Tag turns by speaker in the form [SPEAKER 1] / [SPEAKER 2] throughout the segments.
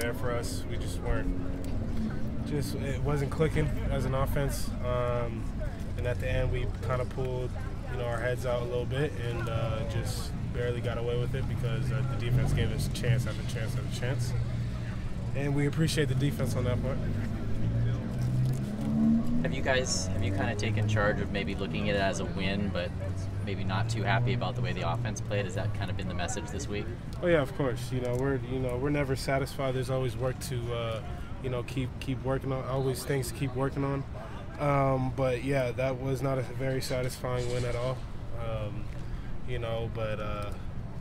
[SPEAKER 1] there for us. We just weren't. It wasn't clicking as an offense. And at the end, we kind of pulled, our heads out a little bit and just barely got away with it because the defense gave us chance after chance after chance. And we appreciate the defense on that part.
[SPEAKER 2] Have you kind of taken charge of maybe looking at it as a win, but maybe not too happy about the way the offense played? Has that kind of been the message this week?
[SPEAKER 1] Oh yeah, of course. We're never satisfied. There's always work to keep working on. Always things to keep working on. But yeah, that was not a very satisfying win at all. But a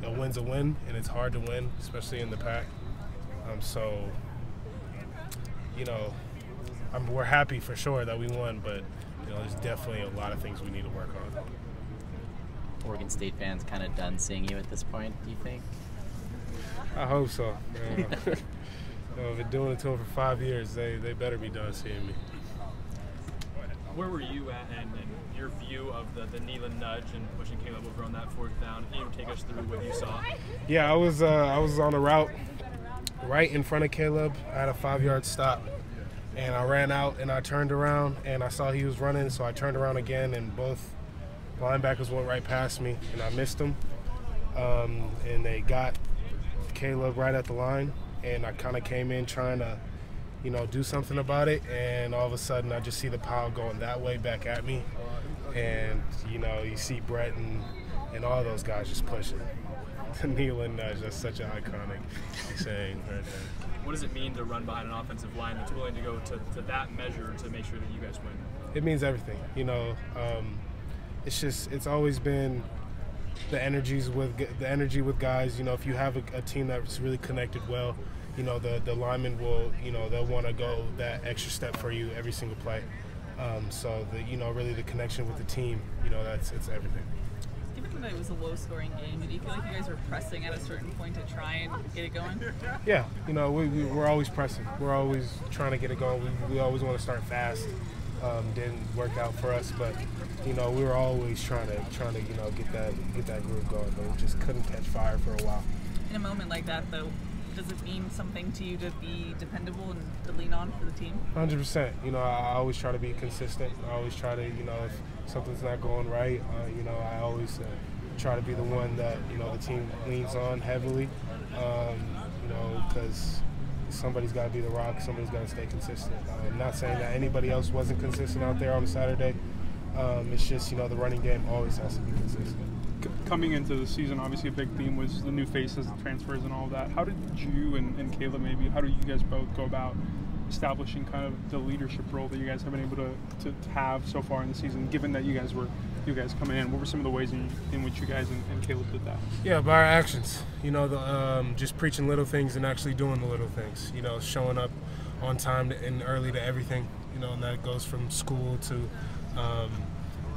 [SPEAKER 1] win's a win, and it's hard to win, especially in the pack. We're happy for sure that we won, but there's definitely a lot of things we need to work on.
[SPEAKER 2] Oregon State fans kind of done seeing you at this point, do you think?
[SPEAKER 1] I hope so. I've been doing it to them for 5 years. They better be done seeing me.
[SPEAKER 3] Where were you at, and your view of the Neilon Nudge and pushing Caleb over on that 4th down? Can you take us through what you saw?
[SPEAKER 1] Yeah, I was on a route right in front of Caleb. I had a 5-yard stop, and I ran out and I turned around and I saw he was running, so I turned around again, and both linebackers went right past me, and I missed them. And they got Caleb right at the line, and I kind of came in trying to do something about it, and all of a sudden I just see the pile going that way back at me, and you see Brett and all those guys just pushing. The Neilon Nudge, that's such an iconic saying right there.
[SPEAKER 3] What does it mean to run behind an offensive line that's willing to go to that measure to make sure that you guys win?
[SPEAKER 1] It means everything. It's always been the energy with guys. If you have a team that's really connected well, the linemen will, they'll want to go that extra step for you every single play. Really the connection with the team, it's everything.
[SPEAKER 4] Given that it was a low-scoring game, do you feel like you guys were pressing at a certain point to try and get it going?
[SPEAKER 1] Yeah, we're always pressing. We're always trying to get it going. We always want to start fast. Didn't work out for us, but we were always trying to get that group going, but we just couldn't catch fire for a while.
[SPEAKER 4] In a moment like that, though, does it mean something to you to be dependable and to lean on for the team?
[SPEAKER 1] 100%. I always try to be consistent. I always try to, if something's not going right, I always try to be the one that, the team leans on heavily, because somebody's got to be the rock, somebody's got to stay consistent. I'm not saying that anybody else wasn't consistent out there on Saturday. It's just, the running game always has to be consistent.
[SPEAKER 5] Coming into the season, obviously a big theme was the new faces, the transfers, and all that. How did you and Caleb how do you guys both go about establishing kind of the leadership role that you guys have been able to have so far in the season, given that you guys coming in? What were some of the ways in which you guys and Caleb did that?
[SPEAKER 1] Yeah, by our actions. Just preaching little things and actually doing the little things. Showing up on time and early to everything. And that goes from school to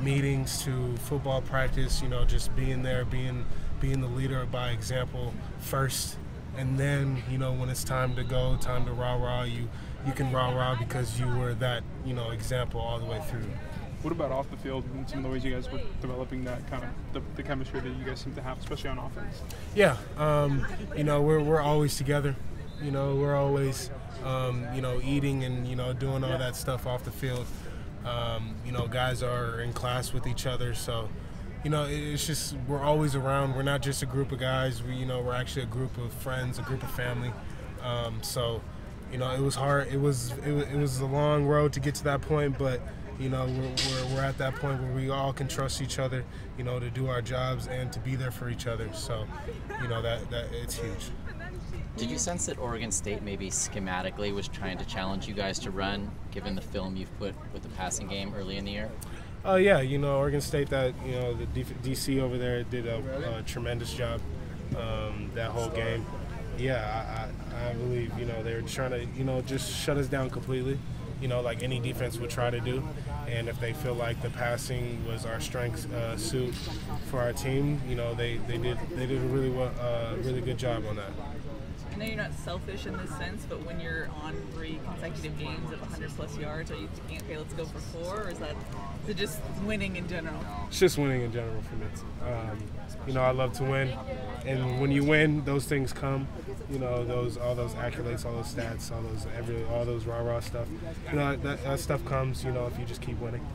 [SPEAKER 1] meetings to football practice, just being there, being the leader by example first, and then, when it's time to go, time to rah-rah, you can rah-rah because you were that, example all the way through.
[SPEAKER 5] What about off the field and some of the ways you guys were developing that kind of the chemistry that you guys seem to have, especially on offense?
[SPEAKER 1] Yeah, we're always together. We're always, eating and, doing all that stuff off the field. Guys are in class with each other, so it's just we're always around. We're not just a group of guys. We're actually a group of friends, a group of family. It was hard. It was a long road to get to that point, but we're at that point where we all can trust each other, to do our jobs and to be there for each other. So, that it's huge.
[SPEAKER 2] Did you sense that Oregon State maybe schematically was trying to challenge you guys to run, given the film you've put with the passing game early in the year?
[SPEAKER 1] Yeah, Oregon State, the DC over there did a tremendous job that whole game. Yeah, I believe, they were trying to, just shut us down completely, like any defense would try to do. And if they feel like the passing was our strength suit for our team, they did a really good job on that.
[SPEAKER 4] I know you're not selfish in this sense, but when you're on 3 consecutive games of 100+ yards, are you thinking, okay, let's go for 4, or is it just winning in general?
[SPEAKER 1] It's just winning in general for me. You know, I love to win, and when you win, those things come. You know, all those accolades, all those stats, all those rah-rah stuff. You know, that stuff comes. You know, if you just keep winning.